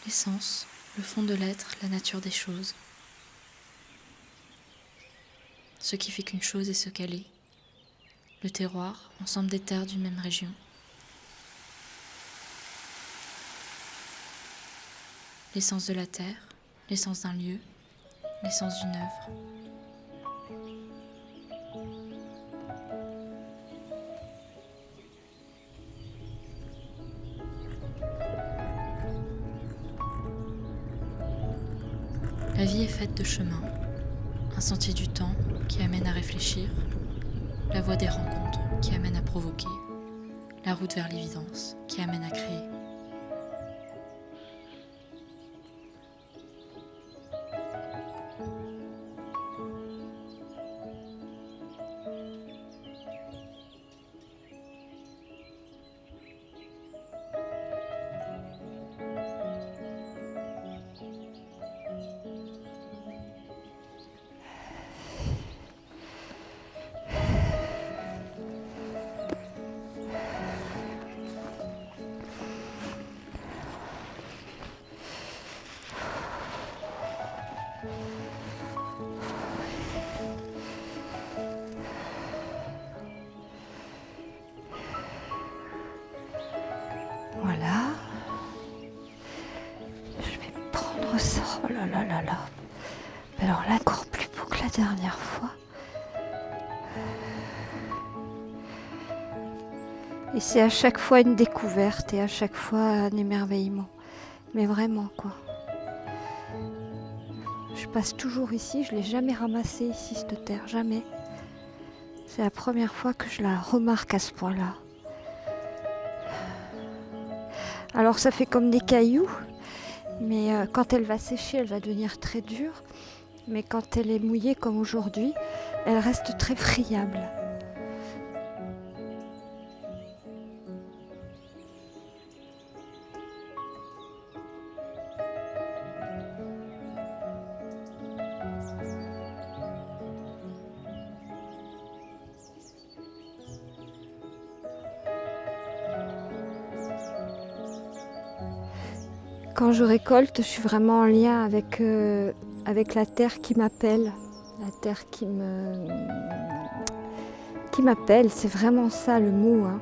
L'essence, le fond de l'être, la nature des choses. Ce qui fait qu'une chose est ce qu'elle est. Le terroir, ensemble des terres d'une même région. L'essence de la terre, l'essence d'un lieu, l'essence d'une œuvre. La vie est faite de chemins, un sentier du temps qui amène à réfléchir, la voie des rencontres qui amène à provoquer, la route vers l'évidence qui amène à créer. Voilà. Je vais prendre ça. Oh là là là là. Alors là, encore plus beau que la dernière fois. Et c'est à chaque fois une découverte et à chaque fois un émerveillement. Mais vraiment, quoi. Je passe toujours ici, je ne l'ai jamais ramassée ici, cette terre, jamais. C'est la première fois que je la remarque à ce point-là. Alors ça fait comme des cailloux, mais quand elle va sécher, elle va devenir très dure. Mais quand elle est mouillée comme aujourd'hui, elle reste très friable. Quand je récolte, je suis vraiment en lien avec la terre qui m'appelle, la terre qui m'appelle, c'est vraiment ça le mot, hein.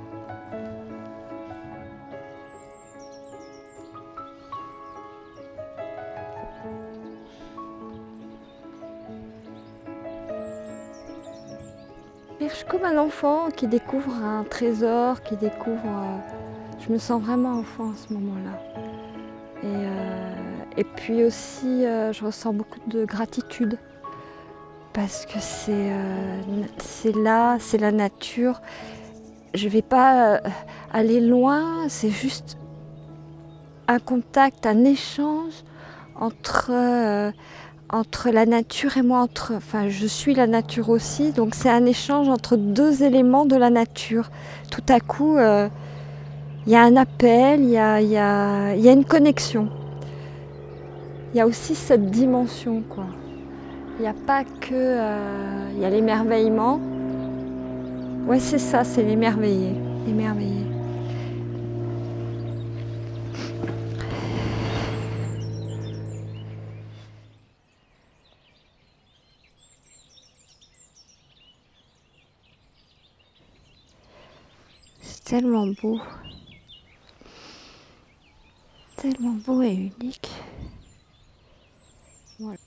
Je suis comme un enfant qui découvre un trésor, qui découvre... je me sens vraiment enfant à ce moment-là. Et puis aussi, je ressens beaucoup de gratitude parce que c'est là, c'est la nature. Je ne vais pas aller loin, c'est juste un contact, un échange entre la nature et moi. Enfin, je suis la nature aussi, donc c'est un échange entre deux éléments de la nature. Tout à coup, il y a un appel, il y a une connexion. Il y a aussi cette dimension, quoi. Il n'y a pas que... il y a l'émerveillement. Ouais, c'est ça, c'est l'émerveillé. Émerveillé. C'est tellement beau. Tellement beau et unique. Voilà.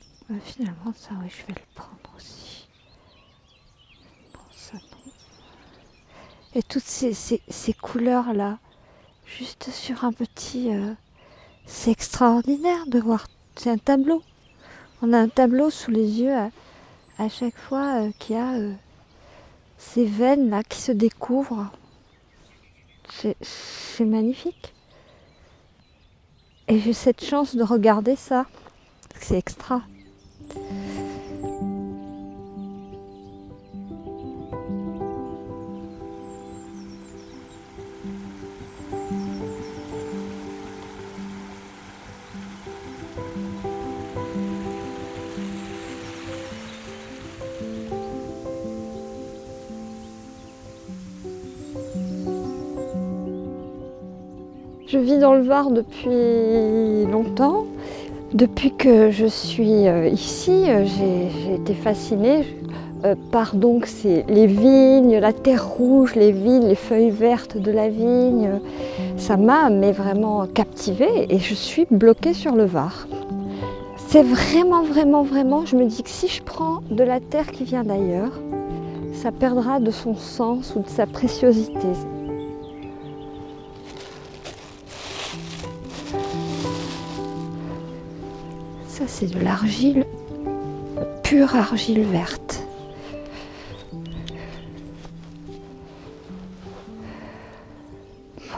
Finalement, ça, oui, je vais le prendre aussi. Non, ça, non. Et toutes ces couleurs-là, juste sur un petit... c'est extraordinaire de voir. C'est un tableau. On a un tableau sous les yeux à chaque fois qu'il y a ces veines-là qui se découvrent. C'est magnifique. Et j'ai cette chance de regarder ça. C'est extra. Je vis dans le Var depuis longtemps. Depuis que je suis ici, j'ai été fascinée par donc les vignes, la terre rouge, les vignes, les feuilles vertes de la vigne. Ça m'a vraiment captivée et je suis bloquée sur le Var. C'est vraiment, je me dis que si je prends de la terre qui vient d'ailleurs, ça perdra de son sens ou de sa préciosité. Ça, c'est de l'argile, pure argile verte.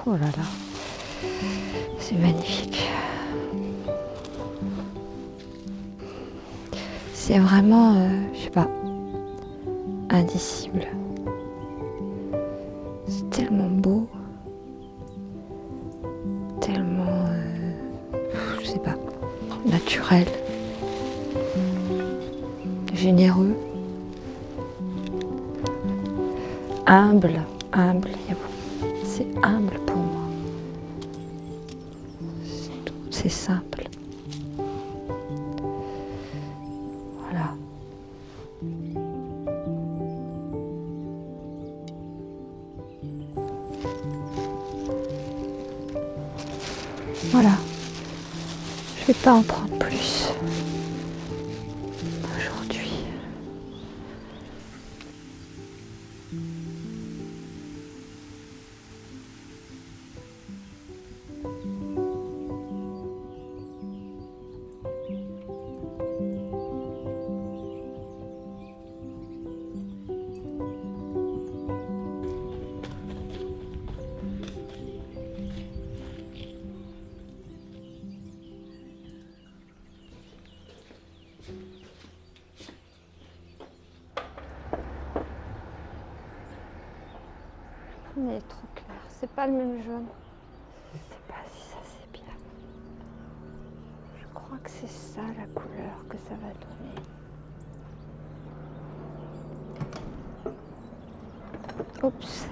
Oh là là, c'est magnifique. C'est vraiment, je sais pas, indicible. C'est tellement beau, tellement, je sais pas, naturel, généreux, humble, c'est humble pour moi. C'est simple. Voilà. Voilà. Je vais pas en prendre plus aujourd'hui. Mais trop clair, c'est pas le même jaune. Je sais pas si ça c'est bien. Je crois que c'est ça la couleur que ça va donner. Oups.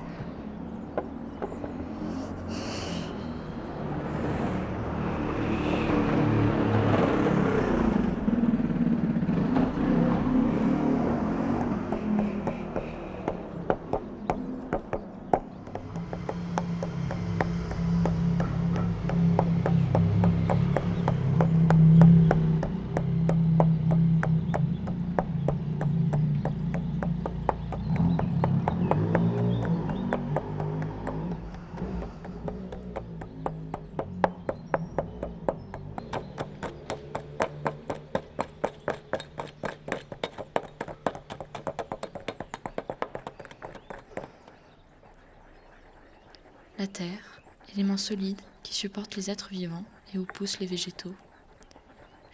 La terre, élément solide qui supporte les êtres vivants et où poussent les végétaux.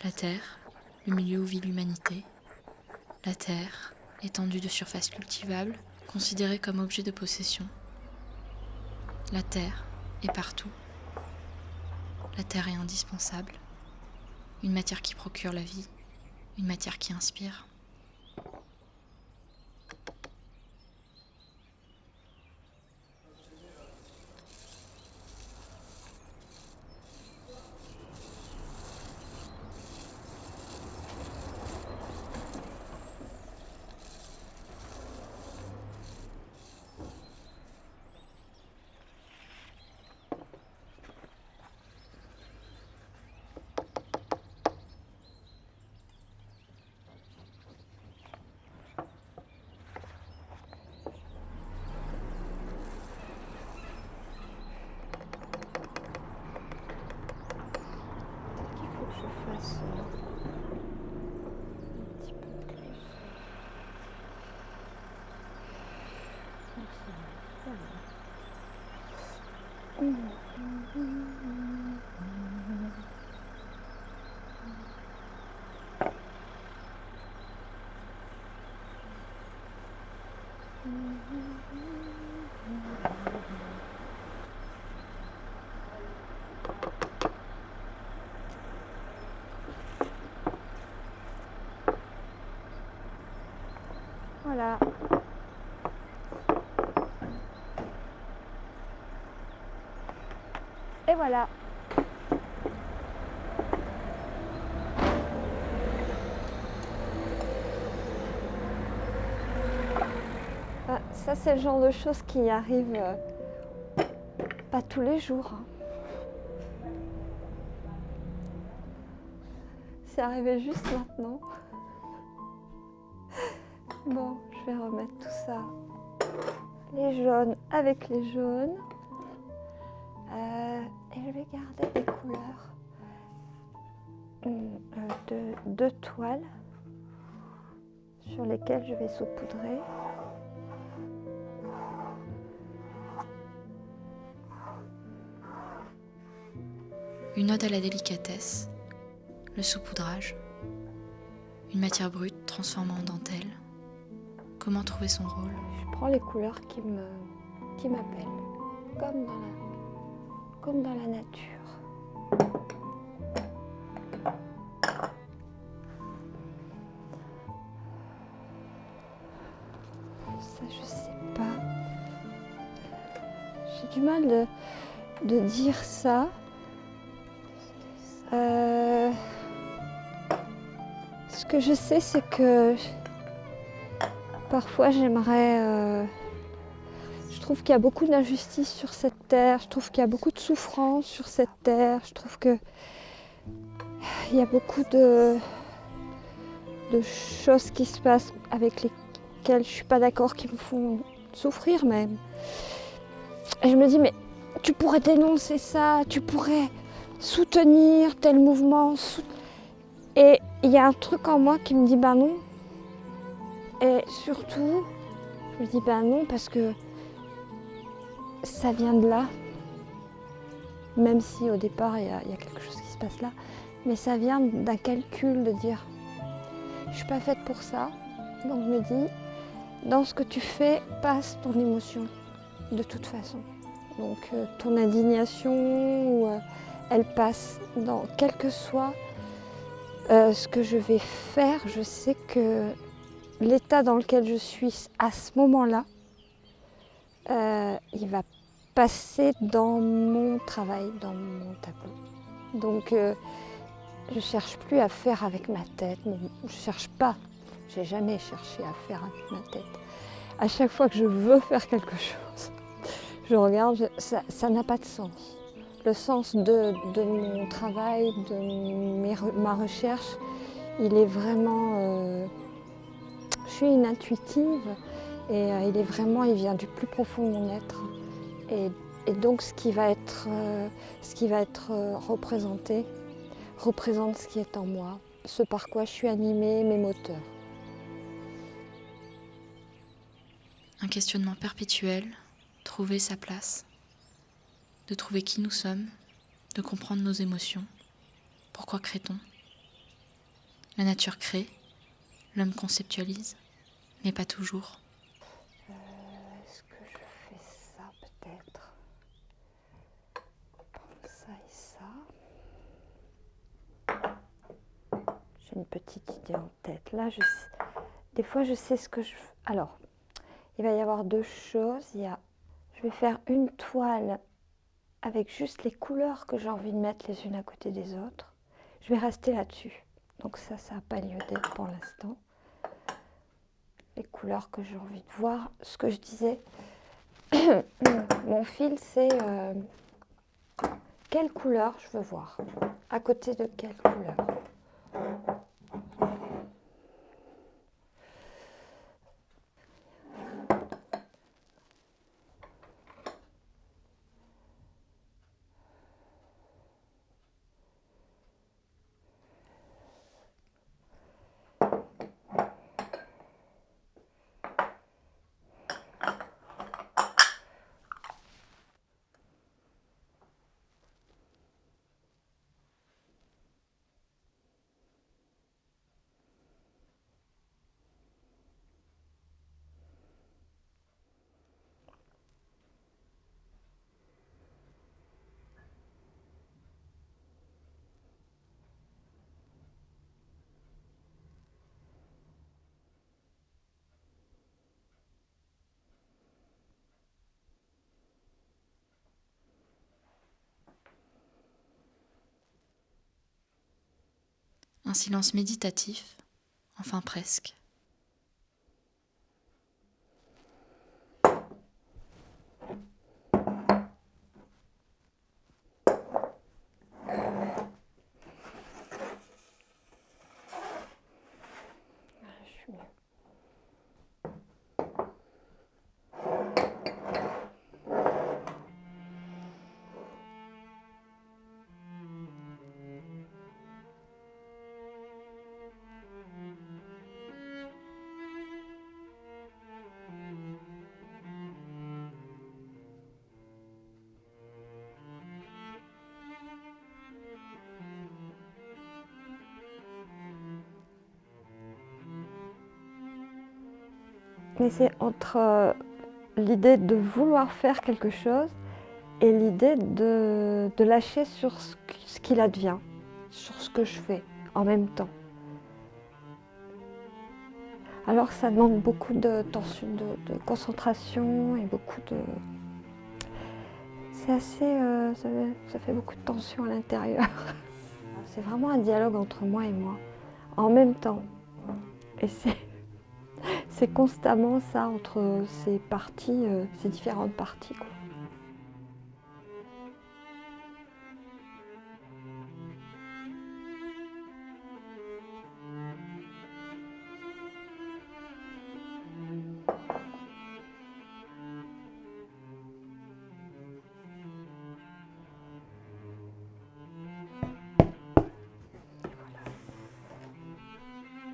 La terre, le milieu où vit l'humanité. La terre, étendue de surface cultivable, considérée comme objet de possession. La terre est partout. La terre est indispensable. Une matière qui procure la vie, une matière qui inspire. Voilà. Et voilà. Ah, ça, c'est le genre de choses qui arrivent pas tous les jours. Hein. C'est arrivé juste maintenant. Bon, je vais remettre tout ça. Les jaunes avec les jaunes. Et je vais garder des couleurs. Deux toiles sur lesquelles je vais saupoudrer. Une ode à la délicatesse, le saupoudrage, une matière brute transformée en dentelle. Comment trouver son rôle? Je prends les couleurs qui m'appellent, comme dans la nature. Ça, je sais pas. J'ai du mal de dire ça. Ce que je sais, c'est que parfois j'aimerais... je trouve qu'il y a beaucoup d'injustice sur cette terre, je trouve qu'il y a beaucoup de souffrance sur cette terre, je trouve qu'il y a beaucoup de choses qui se passent avec lesquelles je ne suis pas d'accord, qui me font souffrir même. Et je me dis, mais tu pourrais dénoncer ça, tu pourrais soutenir tel mouvement. Et il y a un truc en moi qui me dit, ben non. Et surtout, je me dis, ben non, parce que ça vient de là. Même si au départ, il y a quelque chose qui se passe là. Mais ça vient d'un calcul de dire, je ne suis pas faite pour ça. Donc je me dis, dans ce que tu fais, passe ton émotion, de toute façon. Donc ton indignation, elle passe. Quel que soit ce que je vais faire, je sais que l'état dans lequel je suis à ce moment-là, il va passer dans mon travail, dans mon tableau. Donc je ne cherche plus à faire avec ma tête, je ne cherche pas, j'ai jamais cherché à faire avec ma tête. À chaque fois que je veux faire quelque chose, je regarde, ça n'a pas de sens. Le sens de mon travail, de ma recherche, il est vraiment... je suis une intuitive et il vient du plus profond de mon être. Et donc ce qui va être représenté représente ce qui est en moi, ce par quoi je suis animée, mes moteurs. Un questionnement perpétuel, trouver sa place, de trouver qui nous sommes, de comprendre nos émotions. Pourquoi crée-t-on? La nature crée, l'homme conceptualise, mais pas toujours. Est-ce que je fais ça peut-être? Ça et ça. J'ai une petite idée en tête. Là, des fois, je sais ce que je veux. Alors, il va y avoir deux choses. Je vais faire une toile avec juste les couleurs que j'ai envie de mettre les unes à côté des autres. Je vais rester là-dessus. Donc ça n'a pas lieu d'être pour l'instant. Les couleurs que j'ai envie de voir. Ce que je disais, mon fil, c'est quelle couleur je veux voir. À côté de quelle couleur. Un silence méditatif, enfin presque. Mais c'est entre l'idée de vouloir faire quelque chose et l'idée de lâcher sur ce qu'il advient, sur ce que je fais en même temps. Alors ça demande beaucoup de tension, de concentration et beaucoup de... C'est assez... ça fait beaucoup de tension à l'intérieur. C'est vraiment un dialogue entre moi et moi, en même temps. Et c'est constamment ça entre ces parties, ces différentes parties, quoi.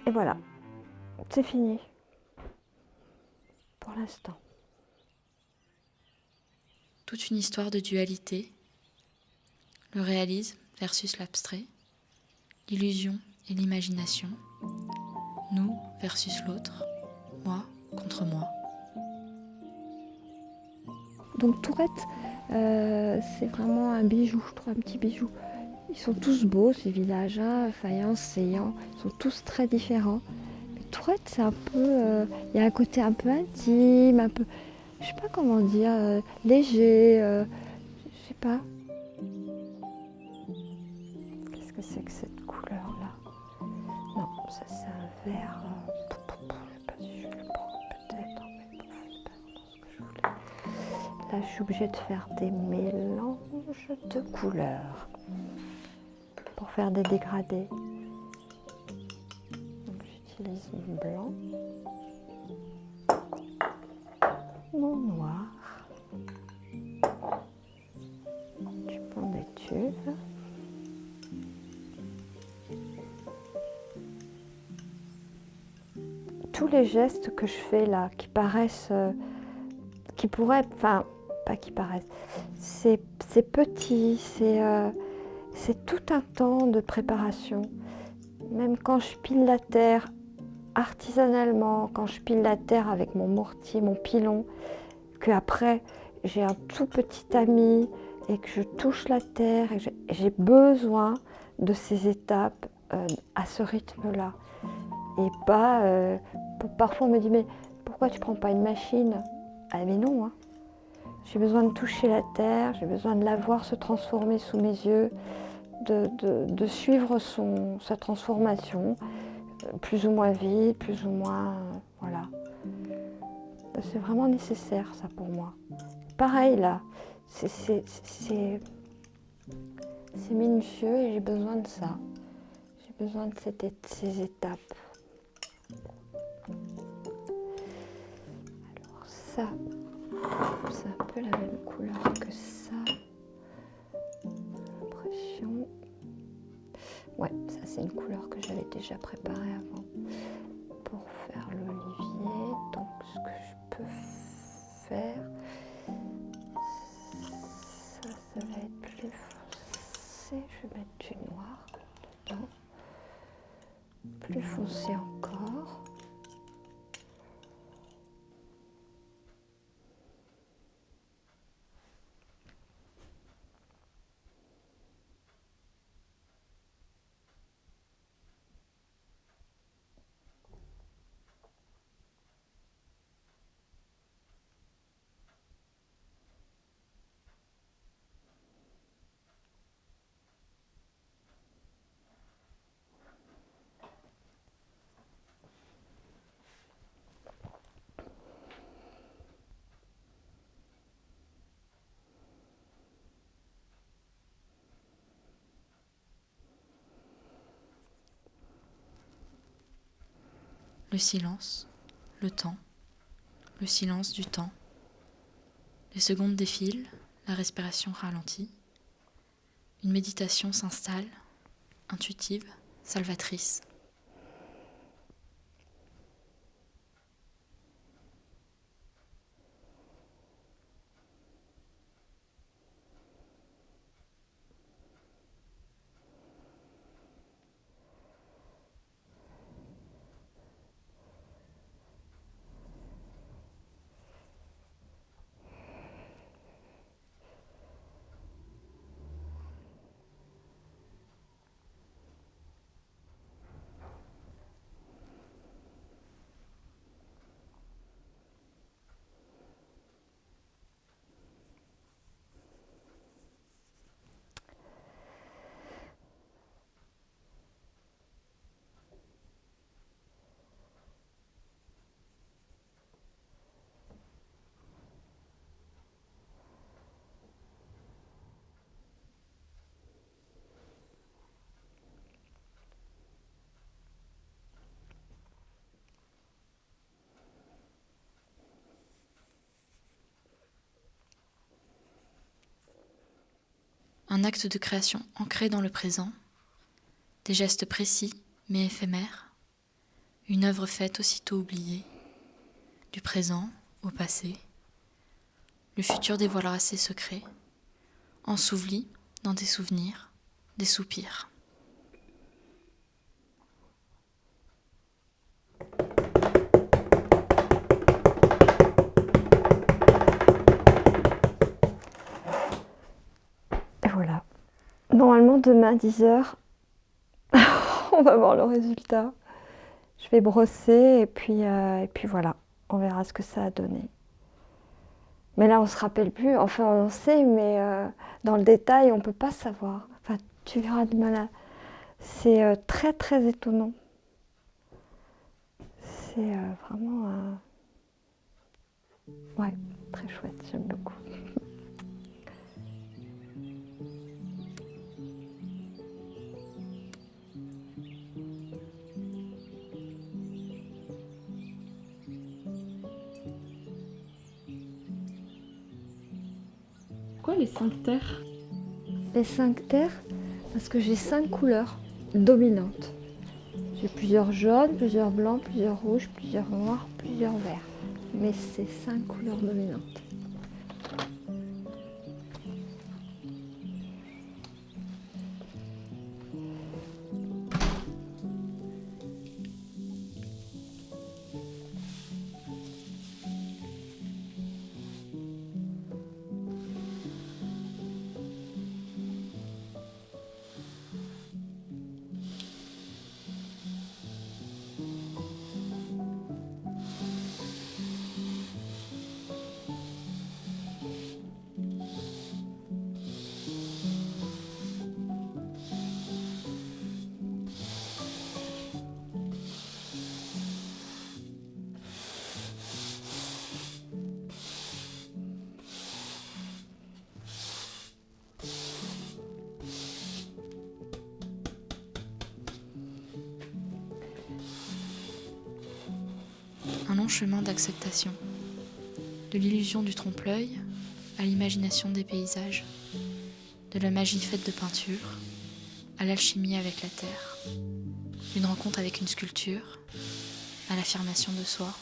Et voilà, c'est fini. Pour l'instant. Toute une histoire de dualité, le réalisme versus l'abstrait, l'illusion et l'imagination, nous versus l'autre, moi contre moi. Donc Tourette, c'est vraiment un bijou, je trouve, un petit bijou. Ils sont tous beaux, ces villages, Fayence, Séillant, ils sont tous très différents. Mais Tourette, c'est un peu... il y a un côté un peu intime, un peu... Je sais pas comment dire, léger, je sais pas. Qu'est-ce que c'est que cette couleur-là? Non, ça c'est un vert... je sais pas si je vais le prendre peut-être, mais bon, c'est pas vraiment ce que je voulais. Là, je suis obligée de faire des mélanges de couleurs pour faire des dégradés. Donc j'utilise mon blanc, mon noir, du pont d'étuve, tous les gestes que je fais là, qui paraissent, qui pourraient, enfin, pas qui paraissent, c'est petit, c'est tout un temps de préparation. Même quand je pile la terre artisanalement, quand je pile la terre avec mon mortier, mon pilon, qu'après j'ai un tout petit tamis et que je touche la terre, et j'ai besoin de ces étapes à ce rythme-là. Et pas, parfois on me dit, mais pourquoi tu prends pas une machine? Ah mais non, hein. J'ai besoin de toucher la terre, j'ai besoin de la voir se transformer sous mes yeux, de suivre sa transformation, plus ou moins vite, plus ou moins... voilà. C'est vraiment nécessaire, ça, pour moi. Pareil, là, c'est minutieux et j'ai besoin de ça. J'ai besoin de ces étapes. Alors ça, c'est un peu la même couleur que ça. L'impression... Ouais, ça c'est une couleur que j'avais déjà préparée avant pour faire l'olivier. Donc ce que je peux faire, ça va être plus foncé. Je vais mettre du noir dedans. Plus foncé encore. le silence, le temps, le silence du temps. Les secondes défilent, la respiration ralentit. Une méditation s'installe, intuitive, salvatrice. Un acte de création ancré dans le présent, des gestes précis mais éphémères, une œuvre faite aussitôt oubliée, du présent au passé. Le futur dévoilera ses secrets, ensouvelis dans des souvenirs, des soupirs. Voilà. Normalement, demain, 10h, on va voir le résultat. Je vais brosser et puis voilà, on verra ce que ça a donné. Mais là, on se rappelle plus, enfin on sait, mais dans le détail, on ne peut pas savoir. Enfin, tu verras demain là. C'est très très étonnant. C'est vraiment ouais, très chouette, j'aime beaucoup. Pourquoi les 5 terres? Les 5 terres, parce que j'ai 5 couleurs dominantes. J'ai plusieurs jaunes, plusieurs blancs, plusieurs rouges, plusieurs noirs, plusieurs verts. Mais c'est 5 couleurs dominantes. Un long chemin d'acceptation, de l'illusion du trompe-l'œil à l'imagination des paysages, de la magie faite de peinture à l'alchimie avec la terre, d'une rencontre avec une sculpture à l'affirmation de soi.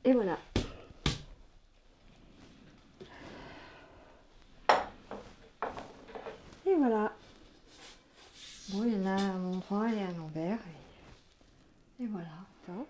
Et voilà. Et voilà. Bon, il y en a à un endroit et à l'envers. Et voilà. Top.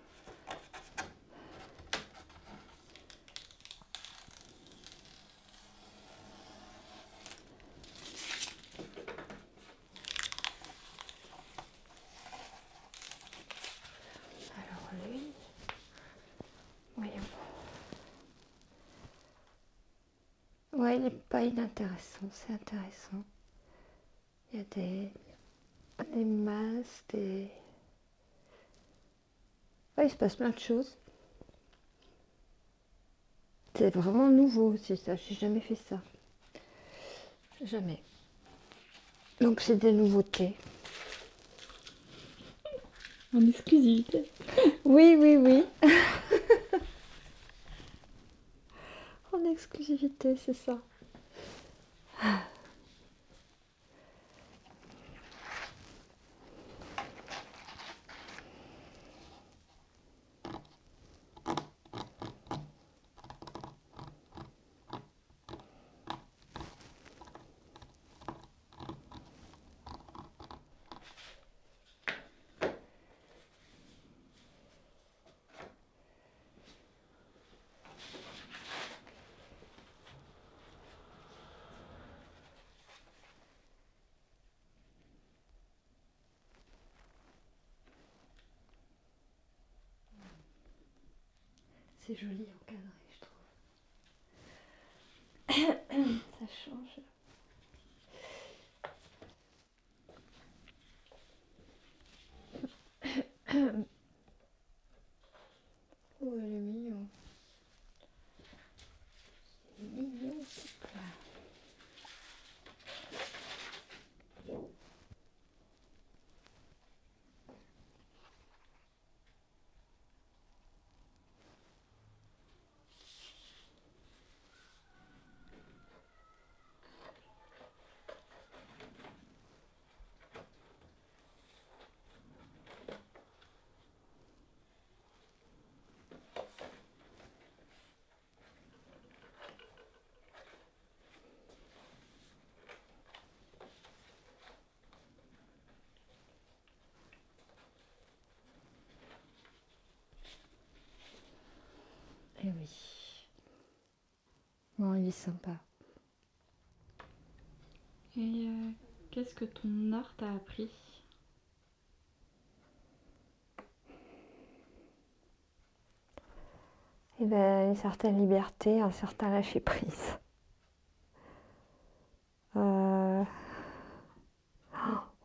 Ouais, il n'est pas inintéressant, c'est intéressant. Il y a des masses, des... Ouais, il se passe plein de choses. C'est vraiment nouveau, c'est ça. J'ai jamais fait ça. Jamais. Donc c'est des nouveautés. En exclusivité. Oui, oui, oui. En exclusivité, c'est ça. C'est joli encadré, je trouve. Ça change. Oh, elle est mignon. C'est mignon, c'est plat. Eh oui. Bon, il est sympa. Et qu'est-ce que ton art t'a appris? Eh ben, une certaine liberté, un certain lâcher-prise.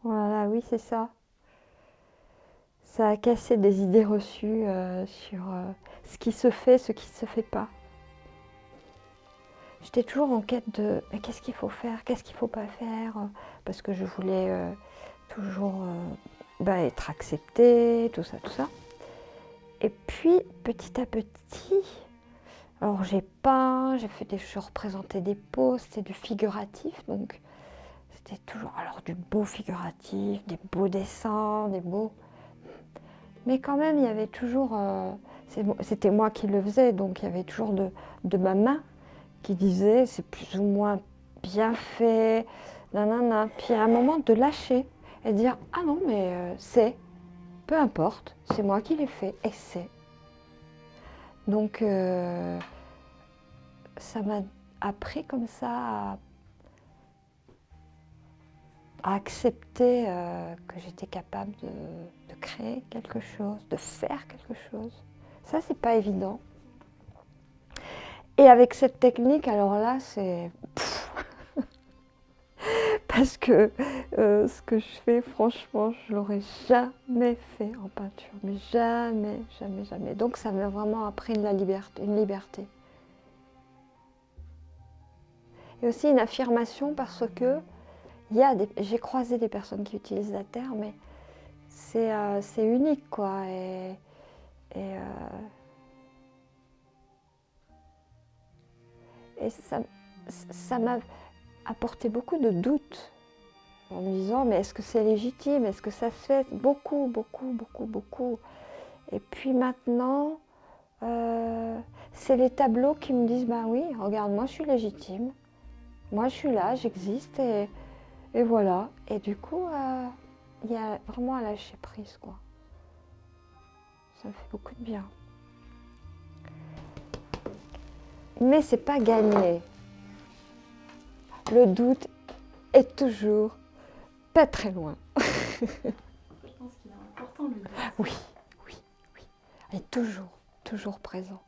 Voilà, oui, c'est ça. Ça a cassé des idées reçues sur ce qui se fait, ce qui ne se fait pas. J'étais toujours en quête de mais qu'est-ce qu'il faut faire, qu'est-ce qu'il ne faut pas faire, parce que je voulais toujours être acceptée, tout ça, tout ça. Et puis, petit à petit, alors j'ai peint, je représentais des poses, c'était du figuratif, donc c'était toujours alors du beau figuratif, des beaux dessins, des beaux... Mais quand même, il y avait toujours... c'était moi qui le faisais, donc il y avait toujours de ma main qui disait c'est plus ou moins bien fait, nanana. Puis à un moment de lâcher et de dire ah non, mais peu importe, c'est moi qui l'ai fait et c'est. Donc ça m'a appris comme ça à accepter que j'étais capable de créer quelque chose, de faire quelque chose. Ça, c'est pas évident. Et avec cette technique, alors là, c'est... Parce que ce que je fais, franchement, je l'aurais jamais fait en peinture. Mais jamais, jamais, jamais. Donc ça m'a vraiment appris une liberté. Et aussi une affirmation parce que j'ai croisé des personnes qui utilisent la terre, mais c'est unique, quoi. Et ça m'a apporté beaucoup de doutes en me disant mais est-ce que c'est légitime, est-ce que ça se fait, beaucoup, beaucoup, beaucoup, beaucoup. Et puis maintenant, c'est les tableaux qui me disent bah oui, regarde, moi je suis légitime, moi je suis là, j'existe et voilà. Et du coup, il y a vraiment à lâcher prise, quoi. Ça me fait beaucoup de bien. Mais c'est pas gagné. Le doute est toujours pas très loin. Je pense qu'il est important le doute. Oui, oui, oui. Il est toujours, toujours présent.